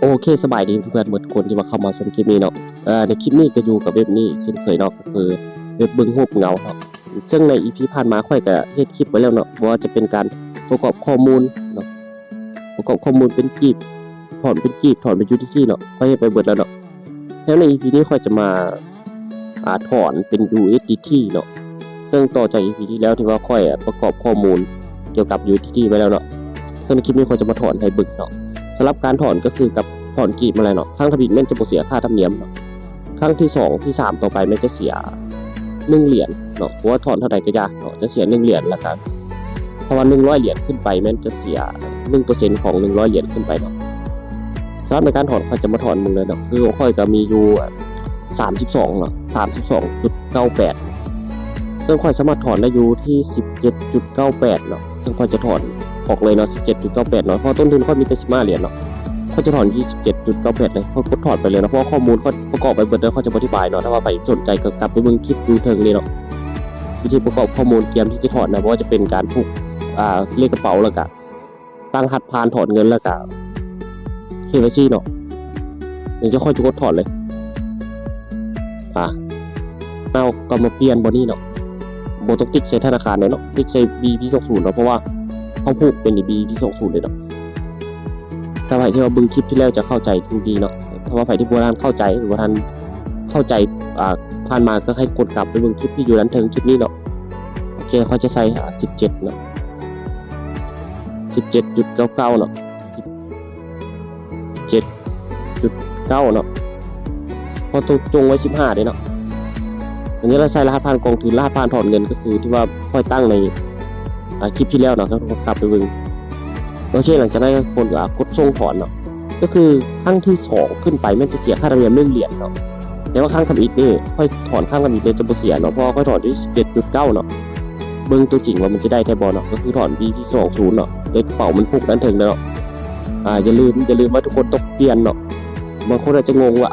โอเคสบายดีเพื่อนๆหมดคนที่มาเข้ามาชมคลิปนี้เนาะในคลิปนี้ก็อยู่กับเว็บนี้เช่นเคยเนาะก็คือเว็บเบิ่งรูปเงาเนาะซึ่งใน EP ผ่านมาค่อยก็เฮ็ดคลิปไว้แล้วเนาะว่าจะเป็นการประกอบข้อมูลเนาะประกอบข้อมูลเป็นกลีบถอนเป็นกลีบถอนเป็น UDT เนาะค่อยเฮ็ดไปเบิดแล้วเนาะแล้วใน EP นี้ค่อยจะมาถอนเป็น USDT เนาะซึ่งต่อจาก EP ที่แล้วที่ว่าค่อยประกอบข้อมูลเกี่ยวกับ USDT ไว้แล้วเนาะซึ่งในคลิปนี้ค่อยจะมาถอนให้เบิ่งเนาะสำหรับการถอนก็คือกับถอนกลีบอะไรเนาะครั้งทบิดแม่นจะบ่เสียค่าธรรมเนียมเนาะครั้งที่2ที่3ต่อไปแม่นจะเสีย1เหรียญเนาะเพราะว่าถอนเท่าใดก็ยากเนาะจะเสีย1เหรียญแล้วกันเพราะว่า100เหรียญขึ้นไปแม่นจะเสีย 1% ของ100เหรียญขึ้นไปเนาะสำหรับในการถอนค่อยจะมาถอนมึงเลยเนาะคือค่อยก็มีอยู่32เนาะ 32.98 ซึ่งค่อยสามารถถอนได้อยู่ที่ 17.98 เนาะซึ่งค่อยจะถอนออกเลยเนาะ 17.98 เนาะเพราะต้นทุนค่อยมีแต่15เหรียญเนาะเขาจะถอน 27.98 เลยเขากดถอนไปเลยนะเพราะข้อมูลเขาประกอบไปเบิดแล้วเขาจะอธิบายเนาะถ้าว่าไปสนใจก็กลับไปเบิ่งคลิปดูเถิงเลยเนาะวิธีประกอบข้อมูลเตรียมที่จะถอนนะเพราะว่าจะเป็นการผูกเลขกระเป๋าแล้วก็ตั้งหัดพานถอนเงินแล้วก็KYCเนาะเดี๋ยวจะค่อยจะกดถอนเลยเราก็มาเปลี่ยนบนนี้เนาะบ่ต้องติ๊กใส่ธนาคารเนาะติ๊กใส่ BP20 เนาะเพราะว่าเขาผูกเป็น BP20 เลยเนาะถ้าใครที่ว่าเบิ่งคลิปที่แล้วจะเข้าใจดีเนาะถ้าว่าใครที่บ่ทันเข้าใจหรือว่าทันเข้าใจผ่านมาก็ให้กดกลับไปเบิ่งคลิปที่อยู่ด้านเทิงคลิปนี้เนาะโอเคเขาจะใส่17เนาะ 17.99 เนาะ 17.9 เนาะพอตัวจงไว้15เด้เนาะอันนี้เราใช้รหัสผ่านกองทุนรหัสผ่านถอนเงินก็คือที่ว่าค่อยตั้งในคลิปที่แล้วเนาะก็กลับไปเบิ่งโอเคหลังจากนั้นคนกดส่งถอนเนาะก็คือครั้งที่2ขึ้นไปมันจะเสียค่าธรรมเนียม1เหรียญเนาะแต่ว่าครั้งทำอีกนี่ค่อยถอนครั้งทำอีกเนี่ยจะบ่เสียเนาะเพราะค่อยถอนที่ 17.9 เนาะเบิ่งตัวจริงว่ามันจะได้แท้บ่เนาะก็คือถอน BP20 เนาะเลขกระเป๋ามันผูกด้านถึงเนาะอย่าลืมว่าทุกคนต้องเปลี่ยนเนาะบางคนอาจจะงงว่า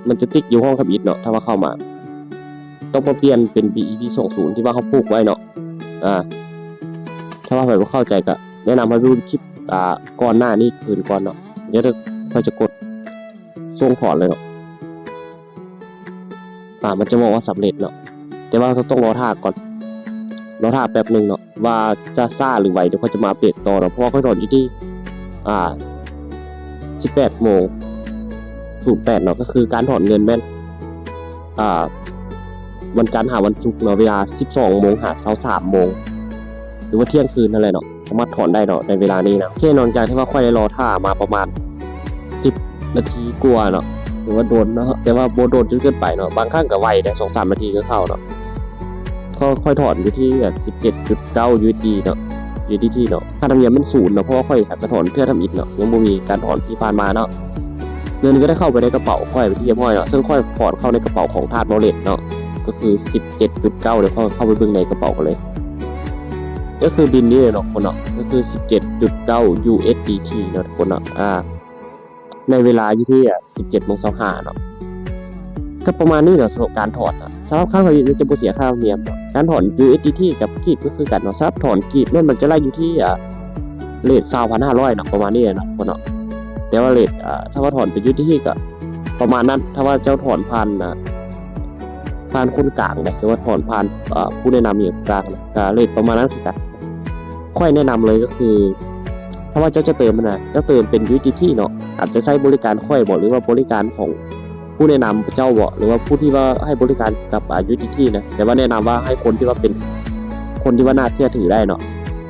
มันจะติ๊กอยู่ห้องทำอีกเนาะถ้าว่าเข้ามาต้องมาเปลี่ยนเป็น BP20 ที่ว่าเขาผูกไว้เนาะถ้าว่าใครบ่เข้าใจก็แนะนำให้ดูคลิปก่อนหน้านี้คืนก่อนเนาะเดี๋ยวเขาจะกดส่งถอนเลยเนาะมันจะบอกว่าสำเร็จเนาะแต่ว่าต้องรอท่าก่อนรอท่าแป๊บนึงเนาะว่าจะซ่าหรือไวเดี๋ยวเขาจะมาอัปเดตต่อเนาะเพราะว่าเขาถอนอยู่ที่18:08 เนาะก็คือการถอนเงินแม่นวันจันทร์หาวันศุกร์เนาะเวลา 12:00 นหา 23:00 นหรือว่าเที่ยงคืนนั่นแหละเนาะสามารถถอนได้เนาะในเวลานี้นะโอเคนอกจากที่ว่าค่อยได้รอท่ามาประมาณ10 นาทีกว่าเนาะหรือว่าโดนเนาะแต่ว่าบ่โดนจนเกินไปเนาะบางครั้งก็ไวได้ 2-3 นาทีก็เข้าเนาะก็ค่อยถอนอยู่ที่ 17.9 USD เนาะ USDT เนาะค่าธรรมเนียมมัน0เนาะเพราะว่าค่อยหัดมาถอนเพื่อทำอีกเนาะยังบ่มีการถอนที่ผ่านมาเนาะเงินก็ได้เข้าไปในกระเป๋าค่อยไปที่เรียบร้อยเนาะซึ่งค่อยถอนเข้าในกระเป๋าของธาตุวอลเล็ตเนาะก็คือ 17.9 เดี๋ยวเข้าไปเบิ่งในกระเป๋ากันเลยก็คือบินนี้เลยเนาะคนเนาะก็คือ 17.9 USDT เนาะทุกคนเนาะในเวลาอยู่ที่ 17:25 เนาะก็ประมาณนี้เนาะสำหรับการถอนสำหรับค่าธรรมเนียมจะบ่เสียค่าธรรมเนียมเนาะการถอน USDT กับกรีบก็คือกันเนาะสำหรับถอนกรีบเนี่ยมันจะไล่อยู่ที่เรท 20,500 เนาะประมาณนี้เนาะคนเนาะแต่ว่าเรทถ้าว่าถอนเป็น USDT ก็ประมาณนั้นถ้าว่าเจ้าถอนผ่านคนกลางเนี่ยหรือว่าถอนผ่านผู้แนะนำอย่างกลางนะก็เรทประมาณนั้นคือกันค่อยแนะนำเลยก็คือถ้าว่าเจ้าจะเติมมันเจ้าเติมเป็น USDT เนาะอาจจะใช้บริการค่อยบ่หรือว่าบริการของผู้แนะนำเจ้าบ่หรือว่าผู้ที่ว่าให้บริการกับUSDT นะแต่ว่าแนะนำว่าให้คนที่ว่าเป็นคนที่ว่าน่าเชื่อถือได้เนาะ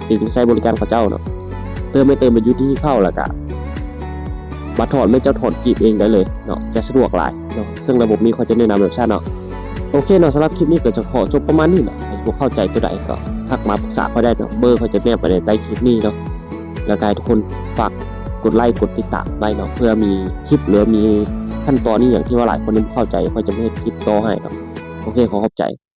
ถึงใช้บริการของเจ้าเนาะเติมเป็น USDT เข้าแล้วก็มาถอนไม่เจ้าถอนกรีบเองได้เลยเนาะจะสะดวกหลายเนาะซึ่งระบบนี้เขาจะแนะนำแบบเนาะโอเคเนาะสำหรับคลิปนี้ก็จะขอจบประมาณนี้เนาะถ้าพวกเข้าใจตัวใดก็ทักมาปรึกษาเขาได้เนาะเบอร์เขาจะแนบไว้ในใต้คลิปนี้เนาะแล้วก็ให้ทุกคนฝากกดไลค์กดติดตามไว้เนาะเพื่อมีคลิปหรือมีขั้นตอนนี้อย่างที่ว่าหลายคนไม่เข้าใจเขาจะไม่ให้คลิปต่อให้เนาะโอเคขอขอบใจ